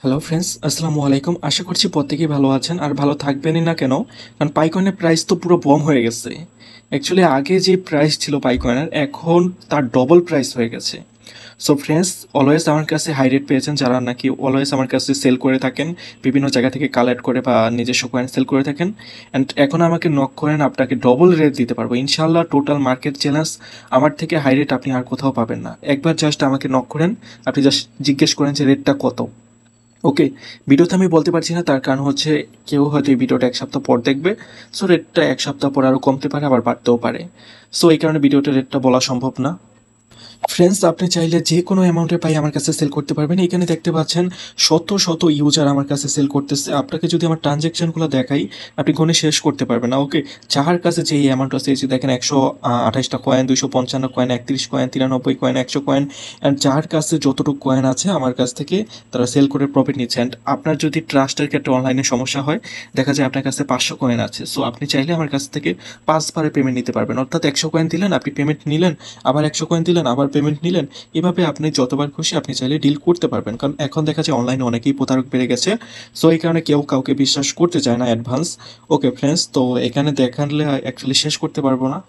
Hello friends, আসসালামু আলাইকুম। আশা করছি প্রত্যেকেই ভালো আছেন আর ভালো থাকবেনই না কেন, কারণ পাইকয়েনের প্রাইস তো পুরো বম হয়ে গেছে। অ্যাকচুয়ালি আগে যে প্রাইস ছিল পাইকয়েনের, এখন তার ডবল প্রাইস হয়ে গেছে। সো ফ্রেন্ডস, অলওয়েজ আমার কাছে হাই রেট পেয়েছেন যারা নাকি অলওয়েজ আমার কাছে সেল করে থাকেন, বিভিন্ন জায়গা থেকে কালেক্ট করে বা নিজস্ব কয়েন সেল করে থাকেন। অ্যান্ড এখন আমাকে নক করেন, আপনাকে ডবল রেট দিতে পারবো ইনশাল্লাহ। টোটাল মার্কেট চ্যালেঞ্জ, আমার থেকে হাই রেট আপনি আর কোথাও পাবেন না। একবার জাস্ট আমাকে নক করেন, আপনি জাস্ট জিজ্ঞেস করেন যে রেটটা কত। ওকে, ভিডিওতে আমি বলতে পারছি না, তার কারণ হচ্ছে কেউ হয়তো এই ভিডিওটা এক সপ্তাহ পর দেখবে। সো রেটটা এক সপ্তাহ পর আরও কমতে পারে, আবার বাড়তেও পারে। সো এই কারণে ভিডিওটা রেটটা বলা সম্ভব না। ফ্রেন্ডস, আপনি চাইলে যে কোনো অ্যামাউন্টের পাই আমার কাছে সেল করতে পারবেন। এখানে দেখতে পাচ্ছেন শত শত ইউজার আমার কাছে সেল করতেছে। আপনাকে যদি আমার ট্রানজ্যাকশনগুলো দেখাই, আপনি গুণে শেষ করতে পারবেন না। ওকে, যার কাছে যে অ্যামাউন্ট আছে, এই যে দেখেন 128টা coin, 255 coin, 31 coin, 93 coin, 100 coin. And যার কাছে যতটুকু কয়েন আছে আমার কাছ থেকে তারা সেল করে প্রফিট নিচ্ছে। অ্যান্ড আপনার যদি ট্রাস্টের ক্ষেত্রে অনলাইনে সমস্যা হয়, দেখা যায় আপনার কাছে 500 কয়েন আছে, সো আপনি চাইলে আমার কাছ থেকে 5বারে পেমেন্ট নিতে পারবেন। অর্থাৎ 100 কয়েন দিলেন, আপনি পেমেন্ট নিলেন, আবার 100 কয়েন দিলেন, আবার পেমেন্ট নিলেন। এভাবে আপনি যতবার খুশি আপনি চাইলে ডিল করতে পারবেন, কারণ এখন দেখা যায় অনলাইনে অনেকেই প্রতারক বেড়ে গেছে। সো এই কারণে কেউ কাউকে বিশ্বাস করতে চায় না অ্যাডভান্স। ওকে ফ্রেন্ডস, তো এখানে দেখালে অ্যাকচুয়ালি শেষ করতে পারবো না।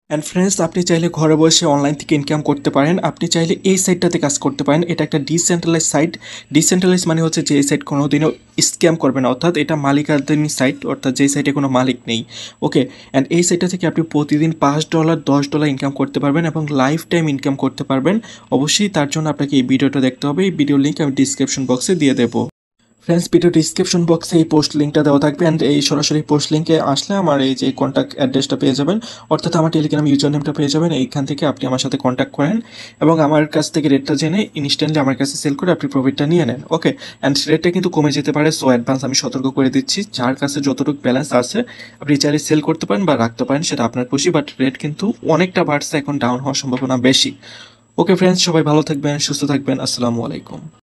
অ্যান্ড ফ্রেন্ডস, আপনি চাইলে ঘরে বসে অনলাইন থেকে ইনকাম করতে পারেন। আপনি চাইলে এই সাইটটাতে কাজ করতে পারেন। এটা একটা ডিসেন্ট্রালাইজ সাইট। ডিসেন্ট্রালাইজ মানে হচ্ছে যে এই সাইট কোনোদিনও স্ক্যাম করবে না, অর্থাৎ এটা মালিকানাধীন সাইট, অর্থাৎ যেই সাইটে কোনো মালিক নেই। ওকে, অ্যান্ড এই সাইটটা থেকে আপনি প্রতিদিন $5 $10 ইনকাম করতে পারবেন এবং লাইফ টাইম ইনকাম করতে পারবেন। অবশ্যই তার জন্য আপনাকে এই ভিডিওটা দেখতে হবে। এই ভিডিওর লিঙ্ক আমি ডিসক্রিপশন বক্সে দিয়ে দেবো। ফ্রেন্ডস, ভিডিও ডিসক্রিপশন বক্সে এই পোস্ট লিঙ্কটা দেওয়া থাকবে। অ্যান্ড এই সরাসরি পোস্ট লিঙ্কে আসলে আমার এই যে কন্ট্যাক্ট অ্যাড্রেসটা পেয়ে যাবেন, অর্থাৎ আমার টেলিগ্রাম ইউজার নেমটা পেয়ে যাবেন। এইখান থেকে আপনি আমার সাথে কন্ট্যাক্ট করেন এবং আমার কাছ থেকে রেটটা জেনে ইনস্ট্যান্টলি আমার কাছে সেল করে আপনি প্রফিটটা নিয়ে নেন। ওকে, অ্যান্ড রেটটা কিন্তু কমে যেতে পারে, সো অ্যাডভান্স আমি সতর্ক করে দিচ্ছি। যার কাছে যতটুকু ব্যালেন্স আছে আপনি চাইলে সেল করতে পারেন বা রাখতে পারেন, সেটা আপনার খুশি। বাট রেট কিন্তু অনেকটা বাড়ছে, এখন ডাউন হওয়ার সম্ভাবনা বেশি। ওকে ফ্রেন্ডস, সবাই ভালো থাকবেন, সুস্থ থাকবেন। আসসালামু আলাইকুম।